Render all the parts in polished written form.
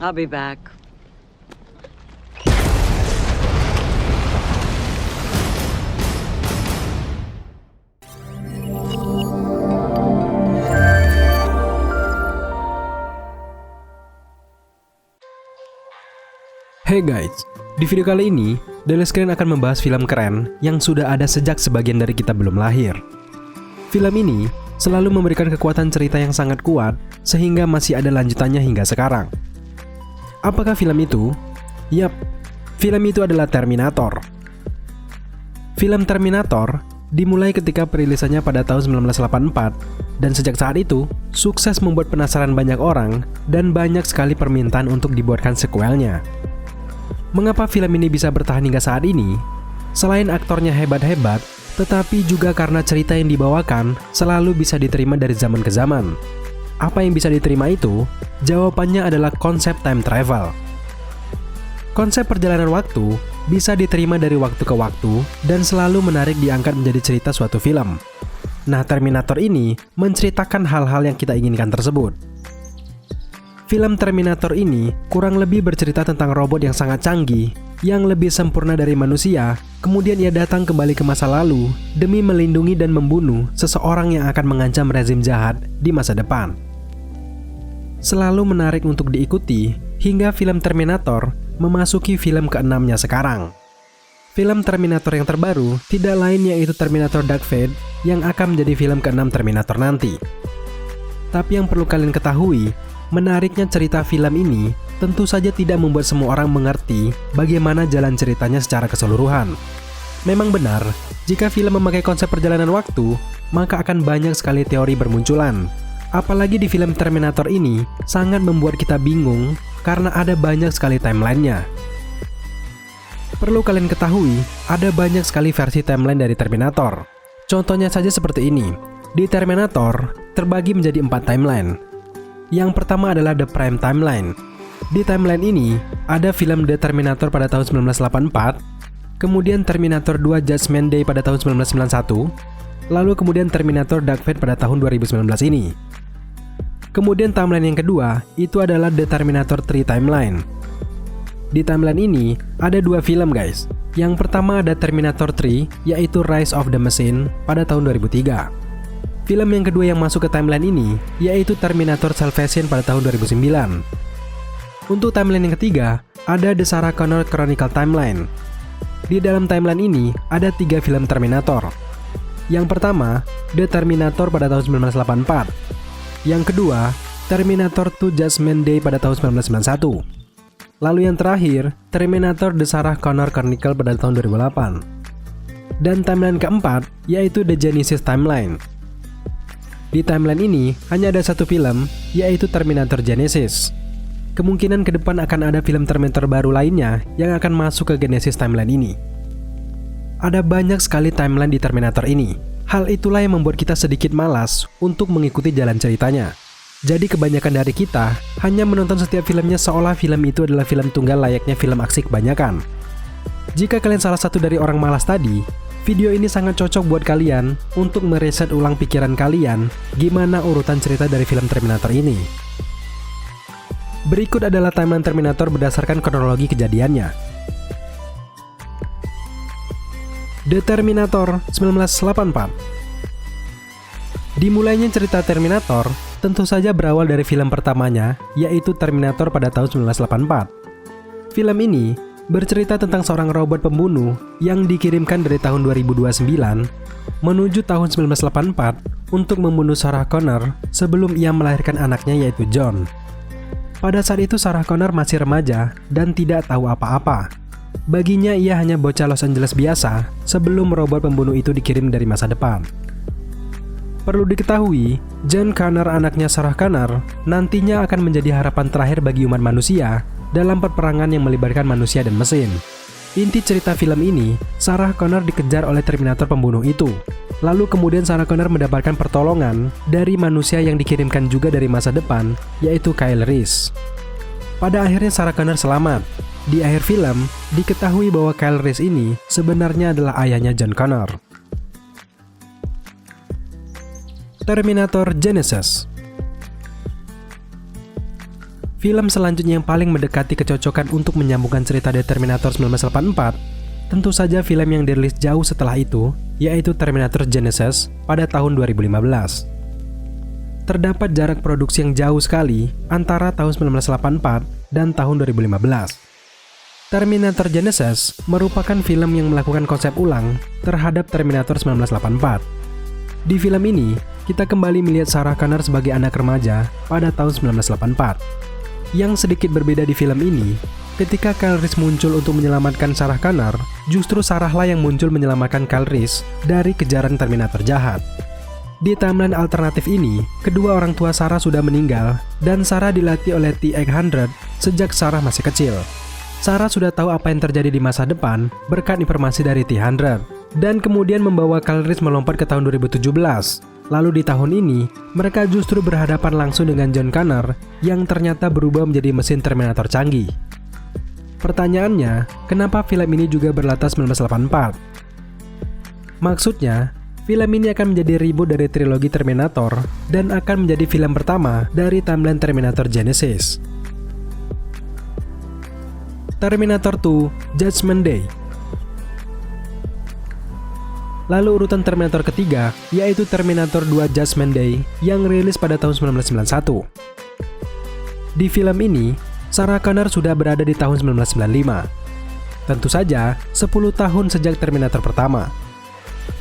I'll be back. Hey guys, di video kali ini, Daily Screen akan membahas film keren yang sudah ada sejak sebagian dari kita belum lahir. Film ini selalu memberikan kekuatan cerita yang sangat kuat, sehingga masih ada lanjutannya hingga sekarang. Apakah film itu? Yap, film itu adalah Terminator. Film Terminator dimulai ketika perilisannya pada tahun 1984, dan sejak saat itu, sukses membuat penasaran banyak orang, dan banyak sekali permintaan untuk dibuatkan sequelnya. Mengapa film ini bisa bertahan hingga saat ini? Selain aktornya hebat-hebat, tetapi juga karena cerita yang dibawakan selalu bisa diterima dari zaman ke zaman. Apa yang bisa diterima itu? Jawabannya adalah konsep time travel. Konsep perjalanan waktu bisa diterima dari waktu ke waktu dan selalu menarik diangkat menjadi cerita suatu film. Nah, Terminator ini menceritakan hal-hal yang kita inginkan tersebut. Film Terminator ini kurang lebih bercerita tentang robot yang sangat canggih, yang lebih sempurna dari manusia, kemudian ia datang kembali ke masa lalu demi melindungi dan membunuh seseorang yang akan mengancam rezim jahat di masa depan. Selalu menarik untuk diikuti, hingga film Terminator memasuki film ke-6-nya sekarang. Film Terminator yang terbaru tidak lain yaitu Terminator Dark Fate yang akan menjadi film ke-6 Terminator nanti. Tapi yang perlu kalian ketahui, menariknya cerita film ini tentu saja tidak membuat semua orang mengerti bagaimana jalan ceritanya secara keseluruhan. Memang benar, jika film memakai konsep perjalanan waktu, maka akan banyak sekali teori bermunculan. Apalagi di film Terminator ini, sangat membuat kita bingung karena ada banyak sekali timeline-nya. Perlu kalian ketahui, ada banyak sekali versi timeline dari Terminator. Contohnya saja seperti ini, di Terminator terbagi menjadi 4 timeline. Yang pertama adalah The Prime Timeline. Di timeline ini, ada film The Terminator pada tahun 1984, kemudian Terminator 2 Judgment Day pada tahun 1991, lalu kemudian Terminator Dark Fate pada tahun 2019 ini. Kemudian timeline yang kedua, itu adalah The Terminator 3 Timeline. Di timeline ini, ada 2 film guys. Yang pertama ada Terminator 3, yaitu Rise of the Machine pada tahun 2003. Film yang kedua yang masuk ke timeline ini yaitu Terminator Salvation pada tahun 2009. Untuk timeline yang ketiga, ada The Sarah Connor Chronicle Timeline. Di dalam timeline ini ada 3 film Terminator. Yang pertama, The Terminator pada tahun 1984. Yang kedua, Terminator 2 Judgment Day pada tahun 1991. Lalu yang terakhir, Terminator The Sarah Connor Chronicle pada tahun 2008. Dan timeline keempat yaitu The Genesis Timeline. Di timeline ini hanya ada 1 film, yaitu Terminator Genesis. Kemungkinan ke depan akan ada film Terminator baru lainnya yang akan masuk ke Genesis timeline ini. Ada banyak sekali timeline di Terminator ini. Hal itulah yang membuat kita sedikit malas untuk mengikuti jalan ceritanya. Jadi kebanyakan dari kita hanya menonton setiap filmnya seolah film itu adalah film tunggal layaknya film aksi kebanyakan. Jika kalian salah satu dari orang malas tadi, video ini sangat cocok buat kalian untuk mereset ulang pikiran kalian gimana urutan cerita dari film Terminator ini. Berikut adalah timeline Terminator berdasarkan kronologi kejadiannya. The Terminator 1984. Dimulainya cerita Terminator tentu saja berawal dari film pertamanya, yaitu Terminator pada tahun 1984. Film ini bercerita tentang seorang robot pembunuh yang dikirimkan dari tahun 2029 menuju tahun 1984 untuk membunuh Sarah Connor sebelum ia melahirkan anaknya yaitu John. Pada saat itu Sarah Connor masih remaja dan tidak tahu apa-apa. Baginya ia hanya bocah Los Angeles biasa sebelum robot pembunuh itu dikirim dari masa depan. Perlu diketahui, John Connor anaknya Sarah Connor nantinya akan menjadi harapan terakhir bagi umat manusia dalam peperangan yang melibatkan manusia dan mesin. Inti cerita film ini, Sarah Connor dikejar oleh Terminator pembunuh itu. Lalu kemudian Sarah Connor mendapatkan pertolongan dari manusia yang dikirimkan juga dari masa depan, yaitu Kyle Reese. Pada akhirnya Sarah Connor selamat. Di akhir film, diketahui bahwa Kyle Reese ini sebenarnya adalah ayahnya John Connor. Terminator Genesis. film selanjutnya yang paling mendekati kecocokan untuk menyambungkan cerita dari Terminator 1984, tentu saja film yang dirilis jauh setelah itu, yaitu Terminator Genisys pada tahun 2015. Terdapat jarak produksi yang jauh sekali antara tahun 1984 dan tahun 2015. Terminator Genisys merupakan film yang melakukan konsep ulang terhadap Terminator 1984. Di film ini, kita kembali melihat Sarah Connor sebagai anak remaja pada tahun 1984. Yang sedikit berbeda di film ini, ketika Kyle Reese muncul untuk menyelamatkan Sarah Connor, justru Sarah lah yang muncul menyelamatkan Kyle Reese dari kejaran Terminator jahat. Di timeline alternatif ini, kedua orang tua Sarah sudah meninggal dan Sarah dilatih oleh T-800 sejak Sarah masih kecil. Sarah sudah tahu apa yang terjadi di masa depan berkat informasi dari T-800 dan kemudian membawa Kyle Reese melompat ke tahun 2017. Lalu di tahun ini, mereka justru berhadapan langsung dengan John Connor yang ternyata berubah menjadi mesin Terminator canggih. Pertanyaannya, kenapa film ini juga berlatar 1984? Maksudnya, film ini akan menjadi reboot dari trilogi Terminator dan akan menjadi film pertama dari timeline Terminator Genisys. Terminator 2 Judgment Day. Lalu urutan Terminator ketiga, yaitu Terminator 2 Judgment Day yang rilis pada tahun 1991. Di film ini, Sarah Connor sudah berada di tahun 1995. Tentu saja, 10 tahun sejak Terminator pertama.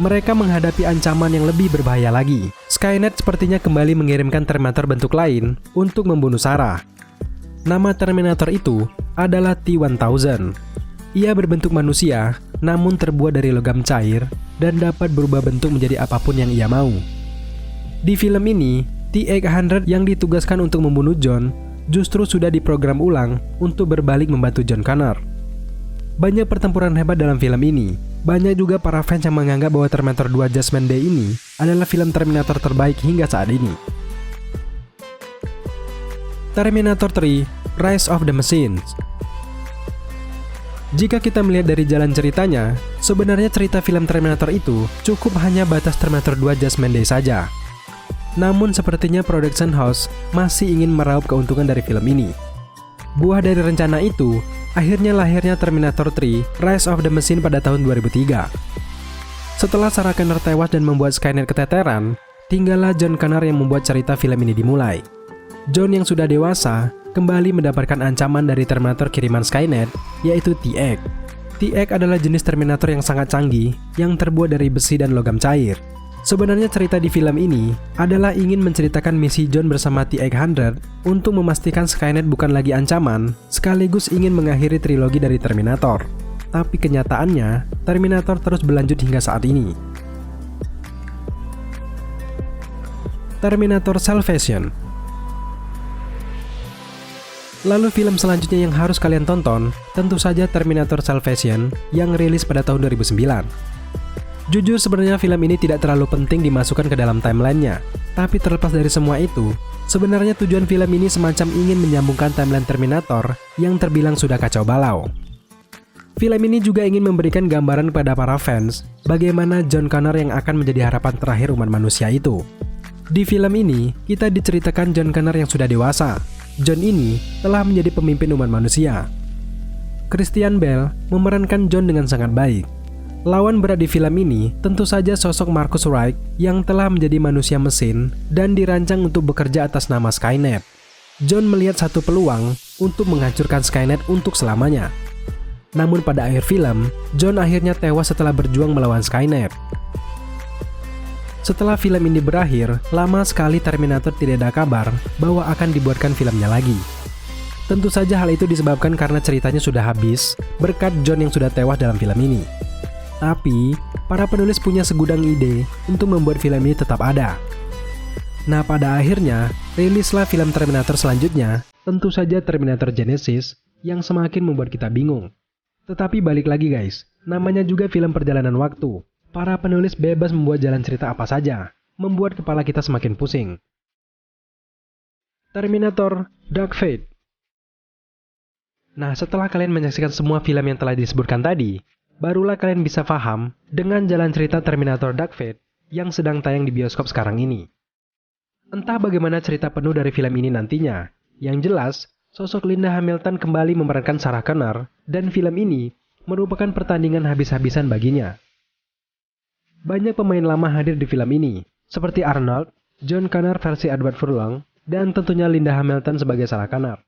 Mereka menghadapi ancaman yang lebih berbahaya lagi. Skynet sepertinya kembali mengirimkan Terminator bentuk lain untuk membunuh Sarah. Nama Terminator itu adalah T-1000. Ia berbentuk manusia, namun terbuat dari logam cair dan dapat berubah bentuk menjadi apapun yang ia mau. Di film ini, T-800 yang ditugaskan untuk membunuh John justru sudah diprogram ulang untuk berbalik membantu John Connor. Banyak pertempuran hebat dalam film ini. Banyak juga para fans yang menganggap bahwa Terminator 2 Judgment Day ini adalah film Terminator terbaik hingga saat ini. Terminator 3 Rise of the Machines. Jika kita melihat dari jalan ceritanya, sebenarnya cerita film Terminator itu cukup hanya batas Terminator 2 Judgment Day saja. Namun sepertinya production house masih ingin meraup keuntungan dari film ini. Buah dari rencana itu, akhirnya lahirnya Terminator 3 Rise of the Machine pada tahun 2003. Setelah Sarah Connor tewas dan membuat Skynet keteteran, tinggallah John Connor yang membuat cerita film ini dimulai. John yang sudah dewasa kembali mendapatkan ancaman dari Terminator kiriman Skynet, yaitu T-8. T-8 adalah jenis Terminator yang sangat canggih yang terbuat dari besi dan logam cair. Sebenarnya cerita di film ini adalah ingin menceritakan misi John bersama T-800 untuk memastikan Skynet bukan lagi ancaman, sekaligus ingin mengakhiri trilogi dari Terminator. Tapi kenyataannya, Terminator terus berlanjut hingga saat ini. Terminator Salvation. Lalu film selanjutnya yang harus kalian tonton, tentu saja Terminator Salvation yang rilis pada tahun 2009. Jujur sebenarnya film ini tidak terlalu penting dimasukkan ke dalam timelinenya, tapi terlepas dari semua itu, sebenarnya tujuan film ini semacam ingin menyambungkan timeline Terminator yang terbilang sudah kacau balau. Film ini juga ingin memberikan gambaran kepada para fans bagaimana John Connor yang akan menjadi harapan terakhir umat manusia itu. Di film ini, kita diceritakan John Connor yang sudah dewasa. John ini telah menjadi pemimpin umat manusia. Christian Bale memerankan John dengan sangat baik. Lawan berat di film ini tentu saja sosok Marcus Wright yang telah menjadi manusia mesin dan dirancang untuk bekerja atas nama Skynet. John melihat satu peluang untuk menghancurkan Skynet untuk selamanya. Namun pada akhir film, John akhirnya tewas setelah berjuang melawan Skynet. Setelah film ini berakhir, lama sekali Terminator tidak ada kabar bahwa akan dibuatkan filmnya lagi. Tentu saja hal itu disebabkan karena ceritanya sudah habis berkat John yang sudah tewas dalam film ini. Tapi, para penulis punya segudang ide untuk membuat film ini tetap ada. Nah, pada akhirnya, rilislah film Terminator selanjutnya, tentu saja Terminator Genisys, yang semakin membuat kita bingung. Tetapi balik lagi guys, namanya juga film perjalanan waktu. Para penulis bebas membuat jalan cerita apa saja, membuat kepala kita semakin pusing. Terminator Dark Fate. Nah, setelah kalian menyaksikan semua film yang telah disebutkan tadi, barulah kalian bisa paham dengan jalan cerita Terminator Dark Fate yang sedang tayang di bioskop sekarang ini. Entah bagaimana cerita penuh dari film ini nantinya, yang jelas, sosok Linda Hamilton kembali memerankan Sarah Connor, dan film ini merupakan pertandingan habis-habisan baginya. Banyak pemain lama hadir di film ini, seperti Arnold, John Connor versi Edward Furlong, dan tentunya Linda Hamilton sebagai Sarah Connor.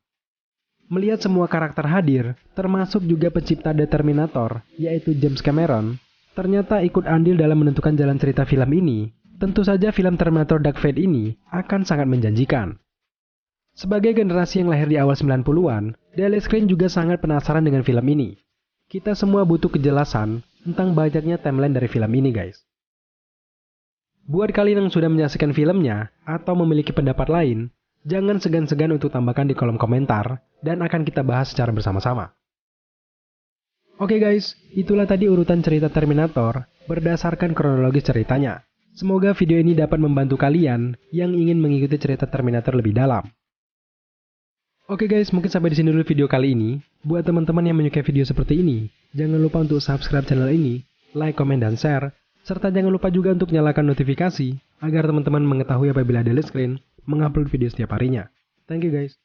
Melihat semua karakter hadir, termasuk juga pencipta The Terminator, yaitu James Cameron, ternyata ikut andil dalam menentukan jalan cerita film ini, tentu saja film Terminator Dark Fate ini akan sangat menjanjikan. Sebagai generasi yang lahir di awal 90-an, Daily Screen juga sangat penasaran dengan film ini. Kita semua butuh kejelasan tentang banyaknya timeline dari film ini, guys. Buat kalian yang sudah menyaksikan filmnya atau memiliki pendapat lain, jangan segan-segan untuk tambahkan di kolom komentar dan akan kita bahas secara bersama-sama. Oke guys, itulah tadi urutan cerita Terminator berdasarkan kronologis ceritanya. Semoga video ini dapat membantu kalian yang ingin mengikuti cerita Terminator lebih dalam. Oke guys, mungkin sampai di sini dulu video kali ini. Buat teman-teman yang menyukai video seperti ini, jangan lupa untuk subscribe channel ini, like, komen, dan share. Serta jangan lupa juga untuk nyalakan notifikasi, agar teman-teman mengetahui apabila Daily Screen mengupload video setiap harinya. Thank you guys.